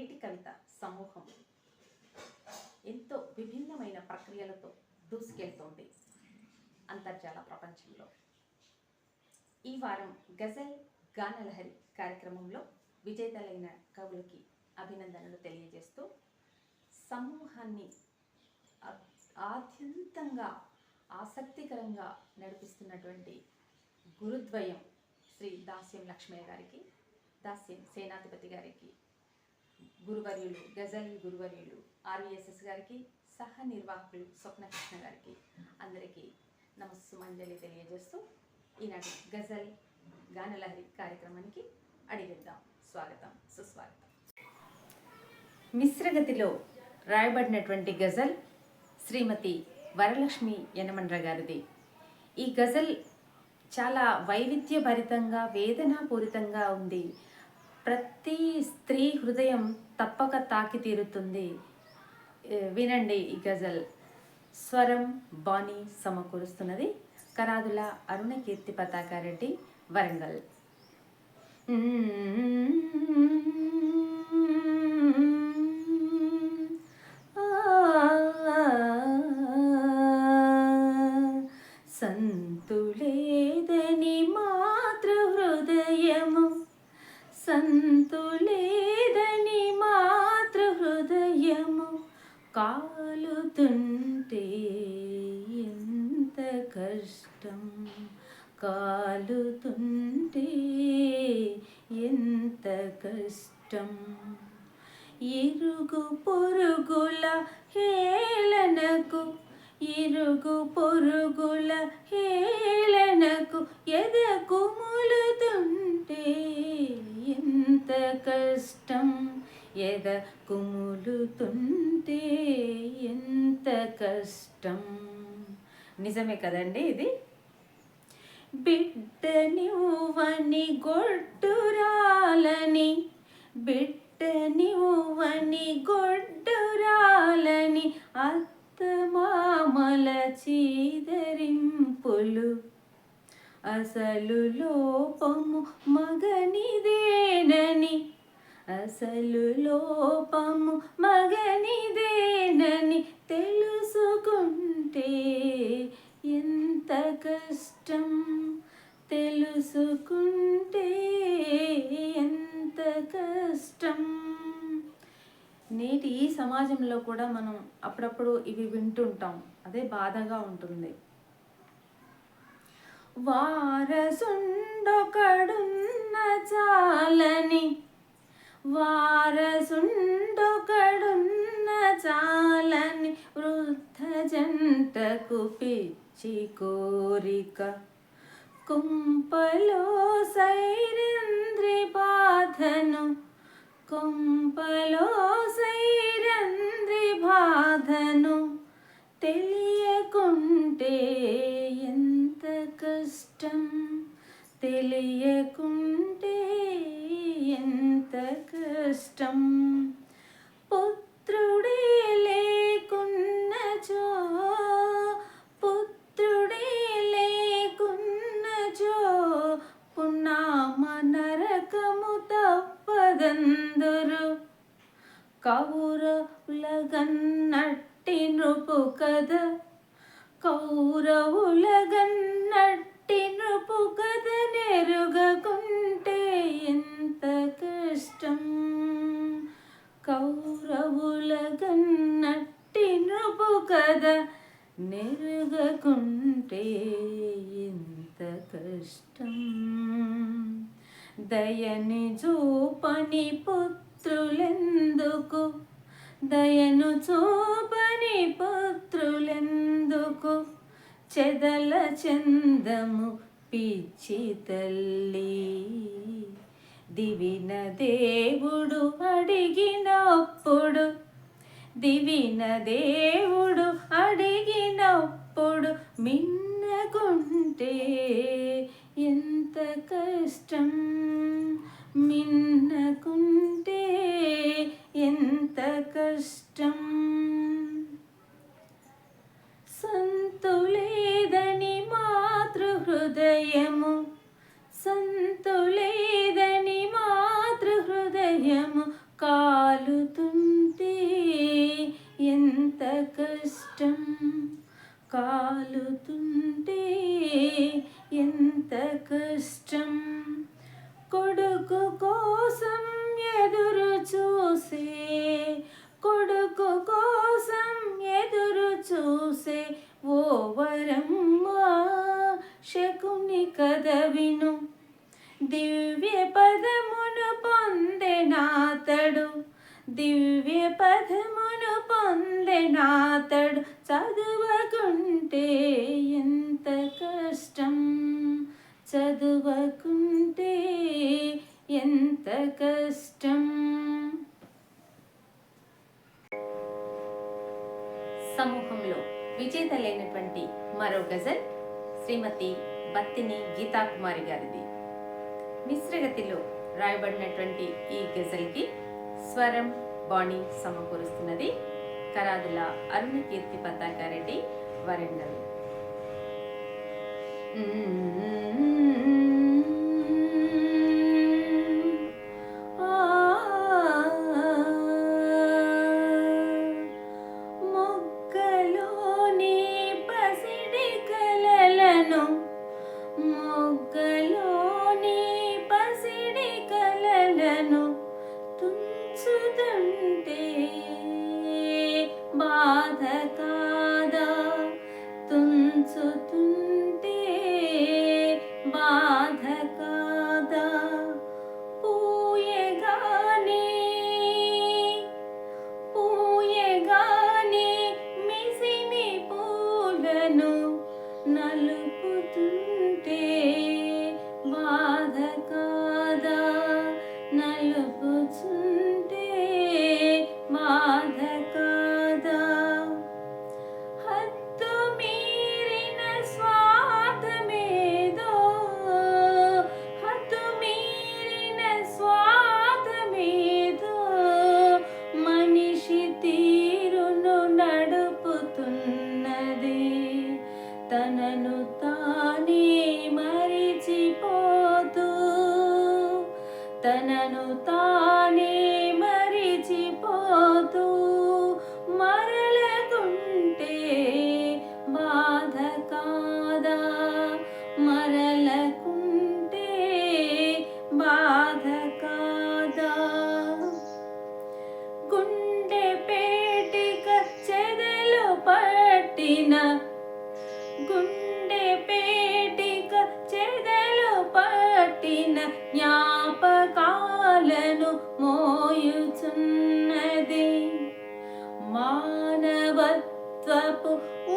నేటి కవిత సమూహం ఎంతో విభిన్నమైన ప్రక్రియలతో దూసుకెళ్తోంది అంతర్జాల ప్రపంచంలో. ఈ వారం గజల్ గానలహరి కార్యక్రమంలో విజేతలైన కవులకి అభినందనలు తెలియజేస్తూ సమూహాన్ని ఆద్యంతంగా ఆసక్తికరంగా నడిపిస్తున్నటువంటి గురుద్వయం శ్రీ దాస్యం లక్ష్మయ్య గారికి, దాస్యం సేనాధిపతి గారికి, గురువర్యులు గజల్ గురువర్యులు ఆర్వీఎస్ఎస్ గారికి, సహ నిర్వాహకులు స్వప్నకృష్ణ గారికి అందరికీ నమస్సుమంజలి తెలియజేస్తూ ఈనాటి గజల్ గానలహరి కార్యక్రమానికి అడిగిద్దాం. స్వాగతం, సుస్వాగతం. మిశ్రగతిలో రాయబడినటువంటి గజల్ శ్రీమతి వరలక్ష్మి యనమండ్ర గారిది. ఈ గజల్ చాలా వైవిధ్యభరితంగా, వేదనాపూరితంగా ఉంది. ప్రతి స్త్రీ హృదయం తప్పక తాకి తీరుతుంది. వినండి ఈ గజల్. స్వరం బాణి సమకూరుస్తున్నది కరాదుల అరుణకీర్తి పతాకారెడ్డి, వరంగల్. సంతులేదని మాతృహృదయము, సంతులేదని మాతృహృదయము, కాలుతుంటే ఎంత కష్టం, కాలుతుంటే ఎంత కష్టం. ఇరుగు పొరుగుల హేళనకు, ఇరుగు పొరుగుల హేళనకు ఎదకుములుతుంటే ఎంత కష్టం, ఎదకుములుతుంటే ఎంత కష్టం. నిజమే కదండి ఇది. బిడ్డనివ్వని గొడ్డురాలని, బిడ్డనివ్వని గొడ్డురాలని అత్తమామల చీదరింపులు, అసలు లోపము మగనిదేనని, అసలు లోపము మగనిదేనని తెలుసుకుంటే ఎంత కష్టం, తెలుసుకుంటే ఎంత కష్టం. నేటి ఈ సమాజంలో కూడా మనం అప్పుడప్పుడు ఇవి వింటుంటాం. అదే బాధగా ఉంటుంది. వారసుండొకడున్న చాలని, వారసుండొకడున్న చాలని వృద్ధ జంటకు పిచ్చి కోరిక, కుంపలో సైరంధ్రి బాధను, కొంపలో సైరంధ్రి బాధను తెలియకుంటే ఎంత కష్టం, తెలియకుంటే ఎంత కష్టం. పుత్రుడే లేకున్నచో, పుత్రుడే లేకున్నచో పున్నామ నరకము తప్పదందురు. కౌరవులగన్నట్టి నృపు కథ, కౌరవులగన్నట్టి నృపు కథ నెరుగకుంటే ఎంత కష్టం, కౌరవులగన్నట్టి నృపు కథ నెరుగకుంటే ఎంత కష్టం. దయని చూపని పుత్రులెందుకు, దయను చూపని పుత్రులెందుకు, చెదల చందము పిచ్చి తల్లి. దివిన దేవుడు అడిగినప్పుడు, దివిన దేవుడు అడిగినప్పుడు మిన్నకుంటే ఎంత కష్టం, మిన్నకుంటే ఎంత కష్టం. సంతులేదని మాతృహృదయము, సంతులేదని మాతృహృదయము కాలు కష్టం. కొడుకు కోసం ఎదురు చూసే, కొడుకు కోసం ఎదురు చూసే ఓ వరమ్మ శకుని కథ విను. దివ్య పదమును పొందెనాతడు, దివ్య పదమును పొందెనాతడు, చదువకుంటే ఎంత కష్టం, చదువకుంటే ఎంత కష్టం. సమూహంలో విజేతలైనటువంటి మరో గజల్ శ్రీమతి బత్తిని గీతాకుమారి గారిది. మిశ్రగతిలో రాయబడినటువంటి ఈ గజల్కి స్వరం బాణి సమకూరుస్తున్నది కరాదుల అరుణకీర్తి పతాకారెడ్డి, వరంగల్. మొగ్గలోని పసిడి కలలను, మొగ్గలోని పసిడి కలలను తుంచుతుంటే బాధ కాదా, తుంచుతుంటే బాధ కాదా. పూయగానే పూయగానే మిసిమి పూలను నలుపుతుంటే బాధ కాదా, నలుపుతుంటే బాధ కాదా. హద్దు మీరిన స్వార్థమేదో, హద్దు మీరిన స్వార్థమేదో మనిషి తీరును నడుపుతున్నది. తనను తానే మరిచిపోతూ, తనను తానే మరిచిపోతూ మరలకుంటే బాధ కాదా, మరలకుంటే బాధ కాదా. గుండె పేటిక చెదలు పట్టిన, గుండె పేటిక చెదలు పట్టిన జ్ఞాపకాలను మోయుచున్నది. మానవత్వపు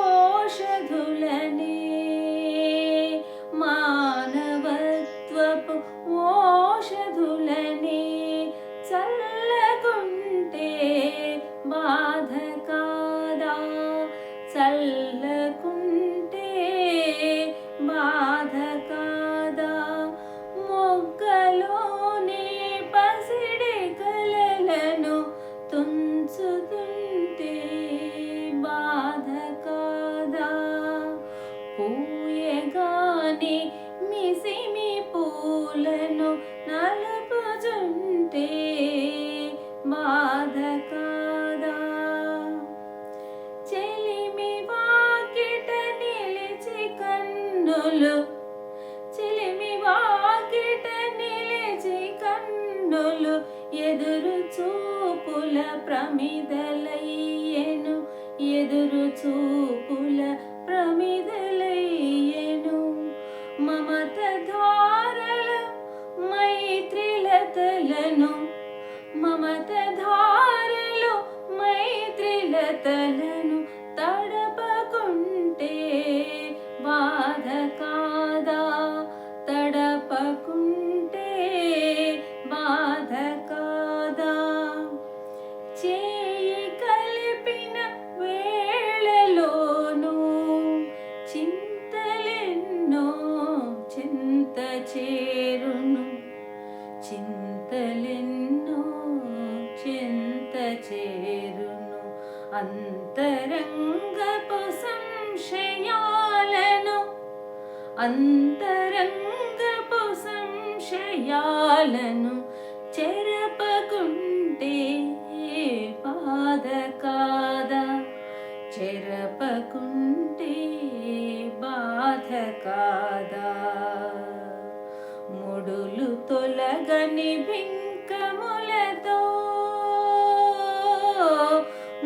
ఓషధులనే, మానవత్వపు ఓషధులనే చల్లకుంటే బాధ కాదా, చల్లకుంటే బాధ కాదా. మొగ్గలోని పసిడి కలలను తుంచుతుంటే బాధ కాదా. పూయగానే మిసిమి పూలను నలుపుతుంటే బాధ కాదా. చెలిమి వాకిట నిలిచి కన్నులు, చెలిమి వాకిట నిలిచి కన్నులు ఎదురు చూపుల ప్రమిదలయ్యెను, ఎదురు చూపుల ప్రమిదలయ్యెను. మమత ధారల మైత్రిలతలను, మమత ధారలు మైత్రిలతలను తడపకుంటే బాధ కాదా, తడపకుంటే బాధ కాదా. చేయి కలిపిన వేళలోనూ చింతలెన్నో చింత చేరును, చింతలెన్నో చింత చేరును. అంతరంగపు సంశయాలను, అంతరంగపు సంశయాలను చెరపకుంటే బాధ కాదా, చెరపకుంటే బాధ కాదా. తొలగని బింకములతో,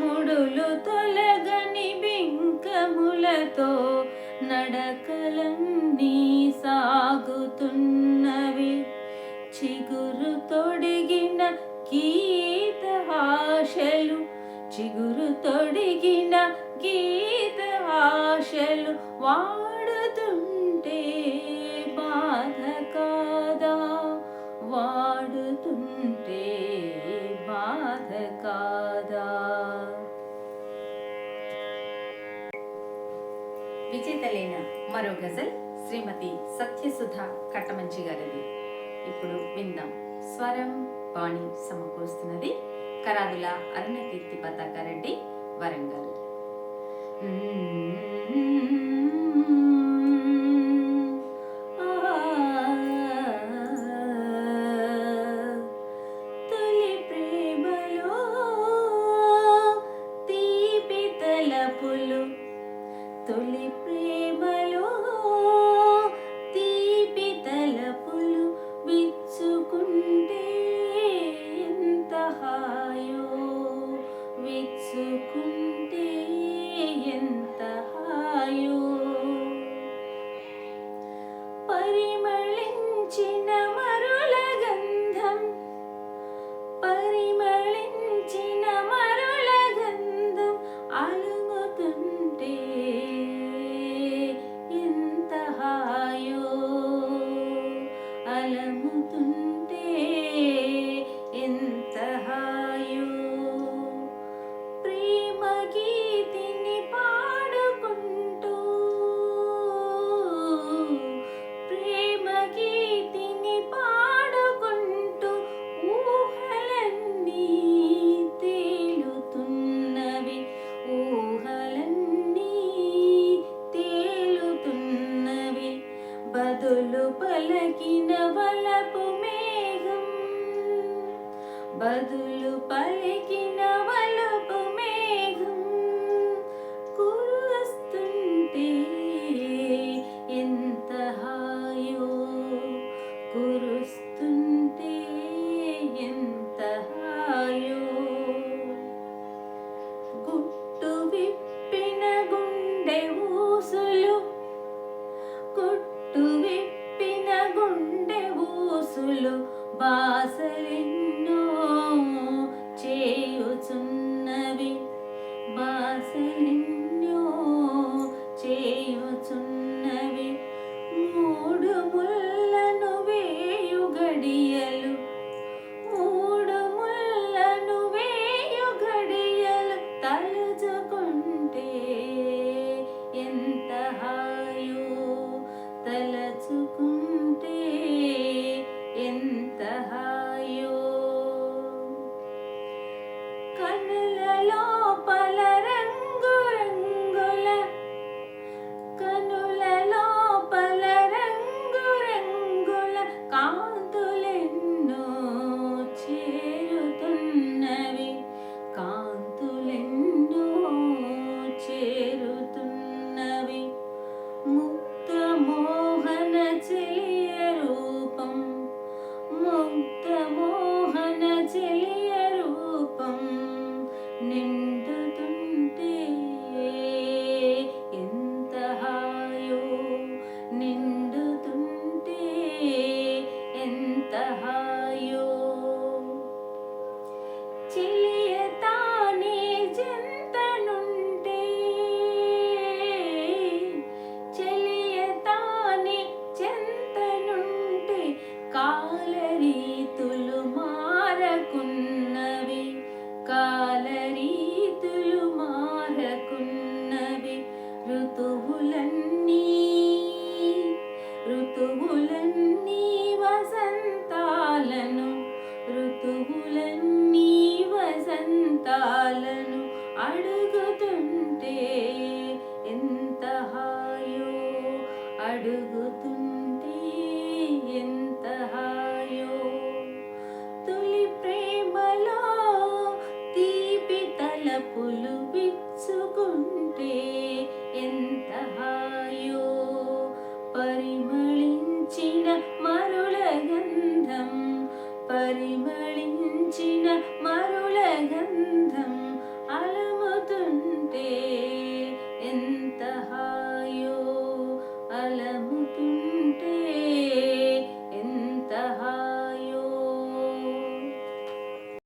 ముడులు తొలగని బింకములతో నడకలన్నీ సాగుతున్నవి. చిగురు తొడిగిన గీత ఆశలు, చిగురు తొడిగిన గీత ఆశలు వాడుతుంటే బాధ కాదా, వాడుతుంటే బాధ కాదా. విజేతలైన మరో గజల్ శ్రీమతి సత్యసుధ కట్టమంచి గారిది. ఇప్పుడు విందాం. స్వరం బాణి సమకూరుస్తున్నది కరాదుల అరుణకీర్తి పతాకారెడ్డి, వరంగల్. తొలి ప్రేమలో తీపి తలపులు, తొలి ప్రేమలో తీపి తలపులు విచ్చుకుంటే ఎంత హాయో, విచ్చుకుంటే ఎంత హాయో. పరిమళించిన మరుల గంధం, పరిమళించిన మరుల గంధం అలుముతుంటే ఎంత హాయో, అలముతుంటే ఎంత హాయో. ప్రేమ గీతిని పాడుకుంటూ, ప్రేమ గీతిని పాడుకుంటూ ఊహలన్నీ తేలుతున్నవి, ఊహలన్నీ తేలుతున్నవి. బదులు పలికిన వలపు మేఘం, బదులు పలికిన వలపు మేఘం కురుస్తుంటే ఎంత హాయో, కురుస్తుంటే ఎంత హాయో. గుట్టు విప్పిన గుండె ఊసులు, గుట్టు విప్పిన గుండె ఊసులు బాసలెన్నో చేయుచున్నవి, బాసలెన్నో చేయుచున్నవి. మూడు ముళ్ళను వేయు గడియలు, మూడు ముళ్ళను వేయు గడియలు తలుచుకుంటే ఎంత హాయో, తలచుకుంటే ఎంత హాయో. కనుల లోపల రంగు రంగుల, కనుల లోపల రంగు రంగుల కాంతులెన్నో చేరుతున్నవి, కాంతులెన్నో చేరుతున్నవి. ముక్త మోహన చెలియ రూపం, ముక్త మోహన చెలియ రూపం నిండుతుంటే ఎంత హాయో, నిండుతుంటే ఎంత హాయో. చెలియ తానే చెంతనుంటే, చెలియ తానే చెంతనుంటే కాలరీతులు మారకున్నవి, కాలరీతులు మారకున్నవి. ఋతువులన్నీ, ఋతువులన్నీ వసంతాలను, ఋతువులన్నీ వసంతాలను అడుగుతుంటే ఎంత హాయో, అడుగుతుంటే ఎంత హాయో. తొలి ప్రేమలో తీపి తలపులు విచ్చుకుంటే ఎంత హాయో. పరిమళించిన మరుల గంధం सहायो